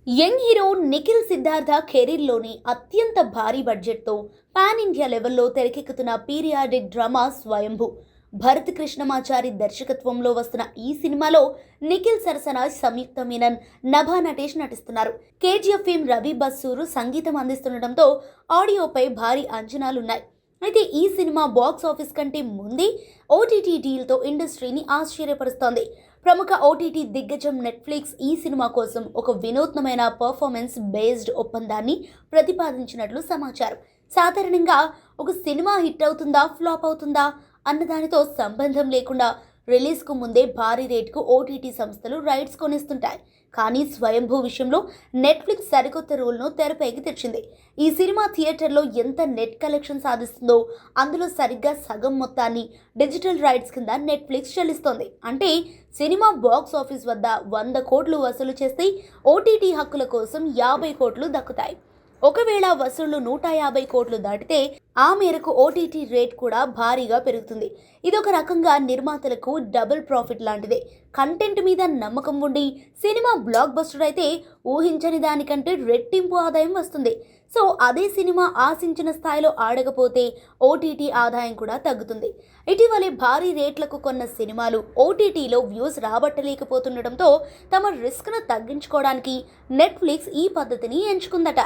Young hero Nikhil Siddhartha కెరీర్లోని అత్యంత భారీ బడ్జెట్తో పాన్ ఇండియా లెవెల్లో తెరకెక్కుతున్న పీరియాడిక్ డ్రామా స్వయంభూ. భరత్ కృష్ణమాచారి దర్శకత్వంలో వస్తున్న ఈ సినిమాలో నిఖిల్ సరసన సంయుక్త మీనన్, నభా నటేష్ నటిస్తున్నారు. కేజీఎఫ్ ఫేమ్ రవి బస్సూరు సంగీతం అందిస్తుండటంతో ఆడియోపై భారీ అంచనాలున్నాయి. అయితే ఈ సినిమా బాక్స్ ఆఫీస్ కంటే ముందే ఓటీటీ డీల్తో ఇండస్ట్రీని ఆశ్చర్యపరుస్తోంది. ప్రముఖ ఓటీటీ దిగ్గజం నెట్ఫ్లిక్స్ ఈ సినిమా కోసం ఒక వినూత్నమైన పర్ఫార్మెన్స్ బేస్డ్ ఒప్పందాన్ని ప్రతిపాదించినట్లు సమాచారం. సాధారణంగా ఒక సినిమా హిట్ అవుతుందా, ఫ్లాప్ అవుతుందా అన్న దానితో సంబంధం లేకుండా రిలీజ్కు ముందే భారీ రేటుకు ఓటీటీ సంస్థలు రైట్స్ కొనిస్తుంటాయి. కానీ స్వయంభూ విషయంలో నెట్ఫ్లిక్స్ సరికొత్త రూల్ను తెరపైకి తెచ్చింది. ఈ సినిమా థియేటర్లో ఎంత నెట్ కలెక్షన్ సాధిస్తుందో అందులో సరిగ్గా సగం మొత్తాన్ని డిజిటల్ రైట్స్ కింద నెట్ఫ్లిక్స్ చెల్లిస్తోంది. అంటే సినిమా బాక్స్ ఆఫీస్ వద్ద 100 కోట్లు వసూలు చేస్తే ఓటీటీ హక్కుల కోసం 50 కోట్లు దక్కుతాయి. ఒకవేళ వసూళ్లు 150 కోట్లు దాటితే ఆ మేరకు ఓటీటీ రేట్ కూడా భారీగా పెరుగుతుంది. ఇదొక రకంగా నిర్మాతలకు డబుల్ ప్రాఫిట్ లాంటిదే. కంటెంట్ మీద నమ్మకం ఉండి సినిమా బ్లాక్ బస్టర్ అయితే ఊహించని దానికంటే రెట్టింపు ఆదాయం వస్తుంది. సో అదే సినిమా ఆశించిన స్థాయిలో ఆడకపోతే ఓటీటీ ఆదాయం కూడా తగ్గుతుంది. ఇటీవలే భారీ రేట్లకు కొన్న సినిమాలు ఓటీటీలో వ్యూస్ రాబట్టలేకపోతుండటంతో తమ రిస్క్ను తగ్గించుకోవడానికి నెట్ఫ్లిక్స్ ఈ పద్ధతిని ఎంచుకుందట.